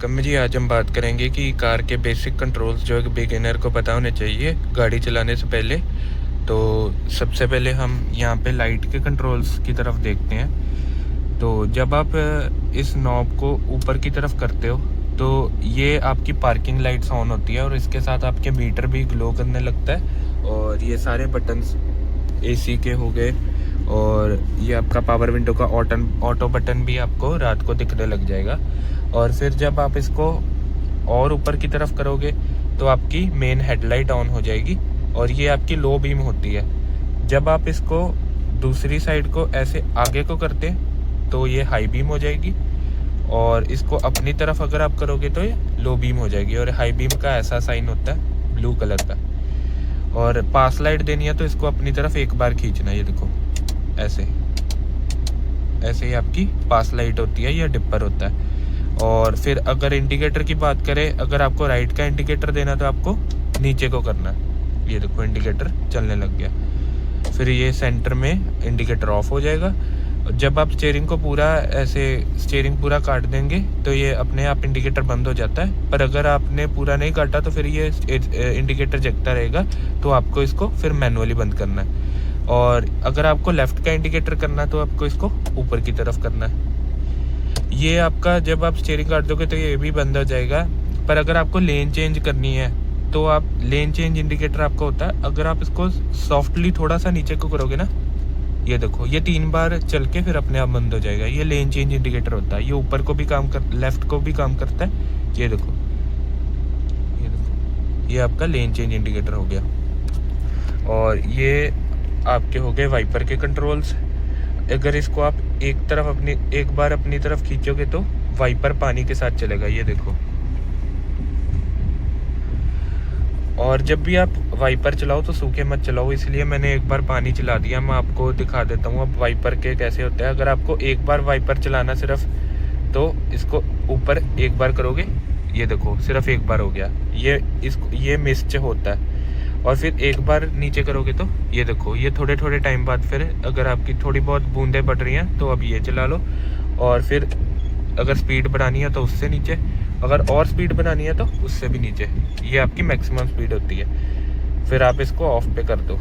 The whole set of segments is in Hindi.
वेलकम जी। आज हम बात करेंगे कि कार के बेसिक कंट्रोल्स जो एक बिगिनर को पता होने चाहिए गाड़ी चलाने से पहले। तो सबसे पहले हम यहाँ पे लाइट के कंट्रोल्स की तरफ देखते हैं। तो जब आप इस नॉब को ऊपर की तरफ करते हो तो ये आपकी पार्किंग लाइट्स ऑन होती है और इसके साथ आपके मीटर भी ग्लो करने लगता है। और ये सारे बटन्स एसी के हो गए और ये आपका पावर विंडो का ऑटो बटन भी आपको रात को दिखने लग जाएगा। और फिर जब आप इसको और ऊपर की तरफ करोगे तो आपकी मेन हेडलाइट ऑन हो जाएगी और ये आपकी लो बीम होती है। जब आप इसको दूसरी साइड को ऐसे आगे को करते हैं तो ये हाई बीम हो जाएगी और इसको अपनी तरफ अगर आप करोगे तो ये लो बीम हो जाएगी। और हाई बीम का ऐसा साइन होता है ब्लू कलर का। और पास लाइट देनी है तो इसको अपनी तरफ एक बार खींचना है, ये देखो ऐसे ऐसे ही आपकी पास लाइट होती है या डिपर होता है। और फिर अगर इंडिकेटर की बात करें, अगर आपको राइट का इंडिकेटर देना तो आपको नीचे को करना है, ये देखो इंडिकेटर चलने लग गया। फिर ये सेंटर में इंडिकेटर ऑफ हो जाएगा। जब आप स्टीयरिंग को पूरा ऐसे स्टीयरिंग पूरा काट देंगे तो ये अपने आप इंडिकेटर बंद हो जाता है। पर अगर आपने पूरा नहीं काटा तो फिर ये इंडिकेटर जगता रहेगा, तो आपको इसको फिर मैनुअली बंद करना है। और अगर आपको लेफ्ट का इंडिकेटर करना है तो आपको इसको ऊपर की तरफ करना है। ये आपका जब आप स्टीयरिंग काट दोगे तो ये भी बंद हो जाएगा। पर अगर आपको लेन चेंज करनी है तो आप लेन चेंज इंडिकेटर आपका होता है, अगर आप इसको सॉफ्टली थोड़ा सा नीचे को करोगे ना, ये देखो ये 3 बार चल के फिर अपने आप बंद हो जाएगा। ये लेन चेंज इंडिकेटर होता है। ये ऊपर को भी काम कर लेफ्ट को भी काम करता है। ये देखो ये आपका लेन चेंज इंडिकेटर हो गया। और ये आपके हो गए वाइपर के कंट्रोल्स। अगर इसको आप एक बार अपनी तरफ खींचोगे तो वाइपर पानी के साथ चलेगा, ये देखो। और जब भी आप वाइपर चलाओ तो सूखे मत चलाओ, इसलिए मैंने एक बार पानी चला दिया। मैं आपको दिखा देता हूँ अब वाइपर के कैसे होते हैं। अगर आपको एक बार वाइपर चलाना सिर्फ, तो इसको ऊपर एक बार करोगे, ये देखो सिर्फ एक बार हो गया। ये मिस्ट होता है। और फिर एक बार नीचे करोगे तो ये देखो ये थोड़े थोड़े टाइम बाद फिर अगर आपकी थोड़ी बहुत बूंदें पड़ रही हैं तो अब ये चला लो। और फिर अगर स्पीड बढ़ानी है तो उससे नीचे, अगर और स्पीड बनानी है तो उससे भी नीचे। ये आपकी मैक्सिमम स्पीड होती है। फिर आप इसको ऑफ पे कर दो,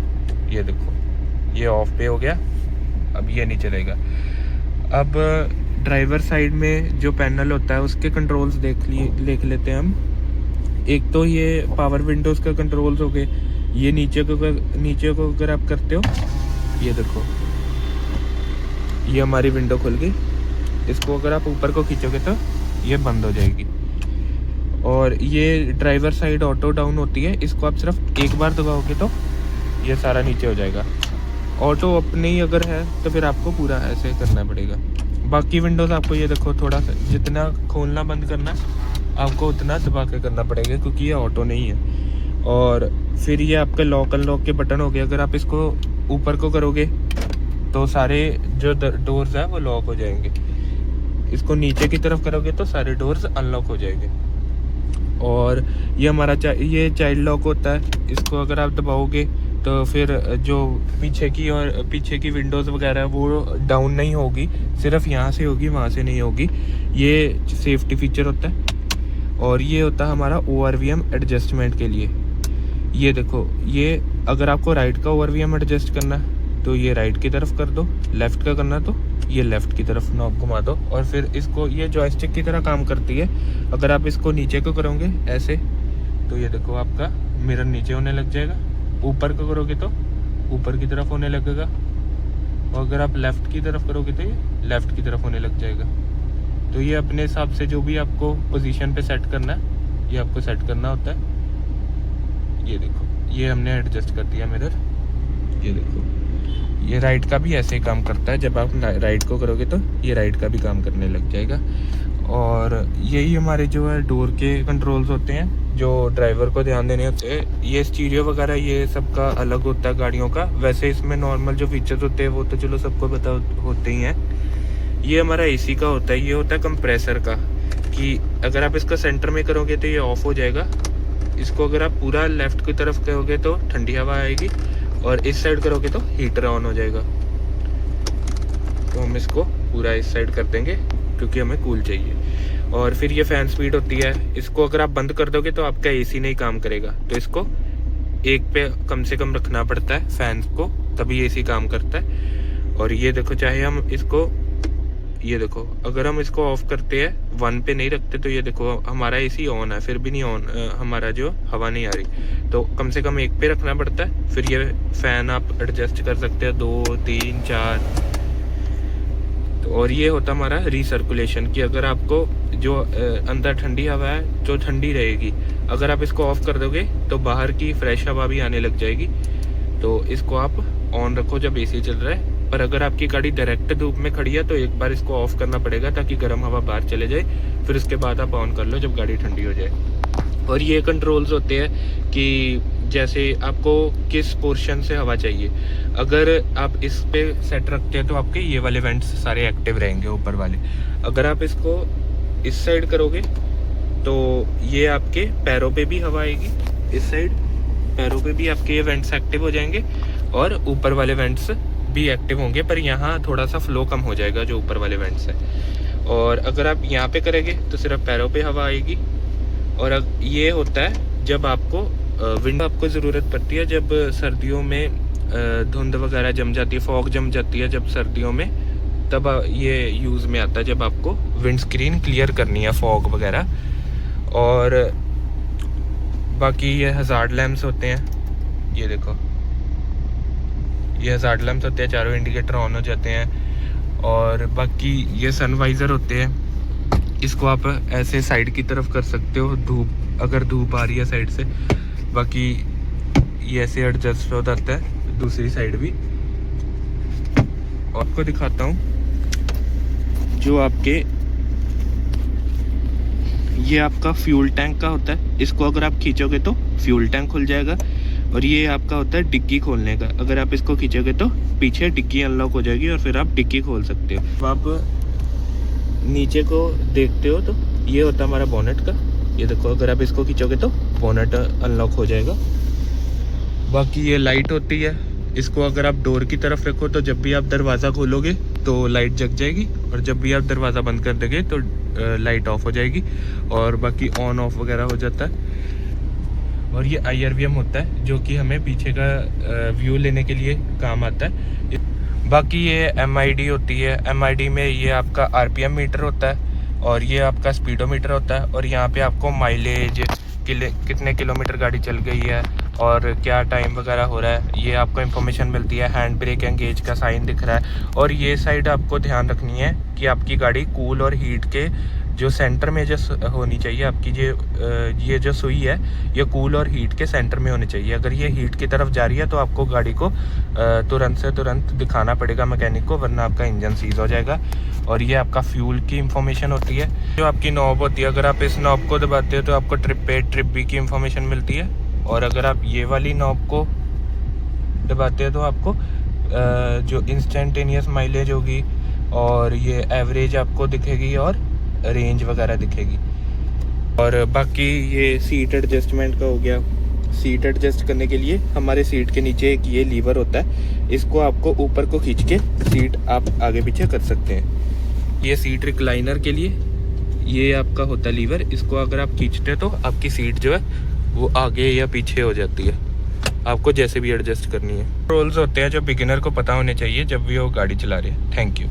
ये देखो ये ऑफ पे हो गया, अब ये नहीं चलेगा। अब ड्राइवर साइड में जो पैनल होता है उसके कंट्रोल्स देख लेते हैं हम। एक तो ये पावर विंडोज़ का कंट्रोल्स हो गए। ये नीचे को अगर आप करते हो, ये देखो ये हमारी विंडो खुल गई। इसको अगर आप ऊपर को खींचोगे तो ये बंद हो जाएगी। और ये ड्राइवर साइड ऑटो डाउन होती है, इसको आप सिर्फ एक बार दबाओगे तो ये सारा नीचे हो जाएगा। ऑटो अपने ही अगर है तो फिर आपको पूरा ऐसे करना पड़ेगा। बाकी विंडोज़ आपको ये देखो थोड़ा सा जितना खोलना बंद करना आपको उतना दबा के करना पड़ेगा, क्योंकि ये ऑटो नहीं है। और फिर ये आपके लॉक अनलॉक के बटन हो गए। अगर आप इसको ऊपर को करोगे तो सारे जो डोर्स हैं वो लॉक हो जाएंगे। इसको नीचे की तरफ करोगे तो सारे डोर्स अनलॉक हो जाएंगे। और ये हमारा ये चाइल्ड लॉक होता है। इसको अगर आप दबाओगे तो फिर जो पीछे की विंडोज़ वगैरह वो डाउन नहीं होगी, सिर्फ यहाँ से होगी, वहाँ से नहीं होगी। ये सेफ्टी फीचर होता है। और ये होता है हमारा ORVM एडजस्टमेंट के लिए। ये देखो ये अगर आपको राइट का ORVM एडजस्ट करना है तो ये राइट की तरफ कर दो, लेफ़्ट का करना तो ये लेफ़्ट की तरफ नॉब घुमा दो। और फिर इसको ये जॉयस्टिक की तरह काम करती है। अगर आप इसको नीचे को करोगे ऐसे तो ये देखो आपका मिरर नीचे होने लग जाएगा। ऊपर को करोगे तो ऊपर की तरफ होने लगेगा। और अगर आप लेफ़्ट की तरफ करोगे तो ये लेफ़्ट की तरफ होने लग जाएगा। तो ये अपने हिसाब से जो भी आपको पोजीशन पे सेट करना है ये आपको सेट करना होता है। ये देखो ये हमने एडजस्ट कर दिया मिरर। ये देखो ये राइट का भी ऐसे ही काम करता है। जब आप राइट को करोगे तो ये राइट का भी काम करने लग जाएगा। और यही हमारे जो है डोर के कंट्रोल्स होते हैं जो ड्राइवर को ध्यान देने होते हैं। ये स्टीरियो वगैरह ये सबका अलग होता है गाड़ियों का। वैसे इसमें नॉर्मल जो फीचर्स होते हैं वो तो चलो सबको पता होते ही हैं। ये हमारा AC का होता है। ये होता है कंप्रेसर का, कि अगर आप इसका सेंटर में करोगे तो ये ऑफ हो जाएगा। इसको अगर आप पूरा लेफ़्ट की तरफ करोगे तो ठंडी हवा आएगी, और इस साइड करोगे तो हीटर ऑन हो जाएगा। तो हम इसको पूरा इस साइड कर देंगे क्योंकि हमें कूल चाहिए। और फिर ये फ़ैन स्पीड होती है, इसको अगर आप बंद कर दोगे तो आपका एसी नहीं काम करेगा, तो इसको 1 पे कम से कम रखना पड़ता है फ़ैन को, तभी एसी काम करता है। और ये देखो, चाहे हम इसको, ये देखो अगर हम इसको ऑफ करते हैं 1 पे नहीं रखते तो ये देखो हमारा एसी ऑन है, फिर भी नहीं ऑन, हमारा जो हवा नहीं आ रही, तो कम से कम 1 पे रखना पड़ता है। फिर ये फ़ैन आप एडजस्ट कर सकते हैं 2 3 4। तो और ये होता हमारा रीसर्कुलेशन, कि अगर आपको जो अंदर ठंडी हवा है जो ठंडी रहेगी, अगर आप इसको ऑफ कर दोगे तो बाहर की फ्रेश हवा भी आने लग जाएगी। तो इसको आप ऑन रखो जब एसी चल रहा है, पर अगर आपकी गाड़ी डायरेक्ट धूप में खड़ी है तो एक बार इसको ऑफ करना पड़ेगा ताकि गर्म हवा बाहर चले जाए, फिर उसके बाद आप ऑन कर लो जब गाड़ी ठंडी हो जाए। और ये कंट्रोल्स होते हैं कि जैसे आपको किस पोर्शन से हवा चाहिए, अगर आप इस पे सेट रखते हैं तो आपके ये वाले वेंट्स सारे एक्टिव रहेंगे ऊपर वाले। अगर आप इसको इस साइड करोगे तो ये आपके पैरों पे भी हवा आएगी, इस साइड पैरों पे भी आपके ये वेंट्स एक्टिव हो जाएंगे और ऊपर वाले वेंट्स भी एक्टिव होंगे, पर यहाँ थोड़ा सा फ्लो कम हो जाएगा जो ऊपर वाले वेंट्स है। और अगर आप यहाँ पे करेंगे तो सिर्फ पैरों पे हवा आएगी। और अब ये होता है जब आपको विंड आपको ज़रूरत पड़ती है, जब सर्दियों में धुंध वगैरह जम जाती है, फॉग जम जाती है जब सर्दियों में, तब ये यूज़ में आता है जब आपको विंड स्क्रीन क्लियर करनी है फॉग वगैरह। और बाकी ये हज़ार्ड लैम्प्स होते हैं, ये देखो ये हज़ार्ड लैम्प्स होते हैं, चारों इंडिकेटर ऑन हो जाते हैं। और बाकी ये सनवाइज़र होते हैं, इसको आप ऐसे साइड की तरफ कर सकते हो, धूप अगर धूप आ रही है साइड से। बाकी ये ऐसे एडजस्ट हो जाता है दूसरी साइड भी। आपको दिखाता हूँ जो आपके ये आपका फ्यूल टैंक का होता है, इसको अगर आप खींचोगे तो फ्यूल टैंक खुल जाएगा। और ये आपका होता है डिग्गी खोलने का, अगर आप इसको खींचोगे तो पीछे डिग्गी अनलॉक हो जाएगी और फिर आप डिग्गी खोल सकते हो। तो आप नीचे को देखते हो तो ये होता है हमारा बोनेट का, ये देखो अगर आप इसको खींचोगे तो बोनेट अनलॉक हो जाएगा। बाकी ये लाइट होती है, इसको अगर आप डोर की तरफ रखो तो जब भी आप दरवाज़ा खोलोगे तो लाइट जग जाएगी, और जब भी आप दरवाज़ा बंद कर दोगे तो लाइट ऑफ हो जाएगी। और बाकी ऑन ऑफ वगैरह हो जाता है। और ये IRVM होता है जो कि हमें पीछे का व्यू लेने के लिए काम आता है। बाकी ये MID होती है, MID में ये आपका RPM मीटर होता है और ये आपका स्पीडोमीटर होता है। और यहाँ पे आपको माइलेज, कितने किलोमीटर गाड़ी चल गई है और क्या टाइम वगैरह हो रहा है, ये आपको इन्फॉर्मेशन मिलती है। हैंड ब्रेक एंगेज का साइन दिख रहा है। और ये साइड आपको ध्यान रखनी है कि आपकी गाड़ी कूल और हीट के जो सेंटर में जो होनी चाहिए, आपकी ये जो सुई है ये कूल और हीट के सेंटर में होनी चाहिए। अगर ये हीट की तरफ जा रही है तो आपको गाड़ी को तुरंत से तुरंत दिखाना पड़ेगा मैकेनिक को, वरना आपका इंजन सीज हो जाएगा। और ये आपका फ्यूल की इंफॉर्मेशन होती है, जो आपकी नॉब होती है, अगर आप इस नॉब को दबाते हो तो आपको ट्रिप A ट्रिप B की इंफॉर्मेशन मिलती है। और अगर आप ये वाली नॉब को दबाते हो तो आपको जो इंस्टेंटेनियस माइलेज होगी और ये एवरेज आपको दिखेगी और रेंज वगैरह दिखेगी। और बाकी ये सीट एडजस्टमेंट का हो गया। सीट एडजस्ट करने के लिए हमारे सीट के नीचे एक ये लीवर होता है, इसको आपको ऊपर को खींच के सीट आप आगे पीछे कर सकते हैं। ये सीट रिक्लाइनर के लिए ये आपका होता है लीवर, इसको अगर आप खींचते हैं तो आपकी सीट जो है वो आगे या पीछे हो जाती है, आपको जैसे भी एडजस्ट करनी है। रोल्स होते हैं जो बिगिनर को पता होने चाहिए जब भी वो गाड़ी चला रहे हैं। Thank you.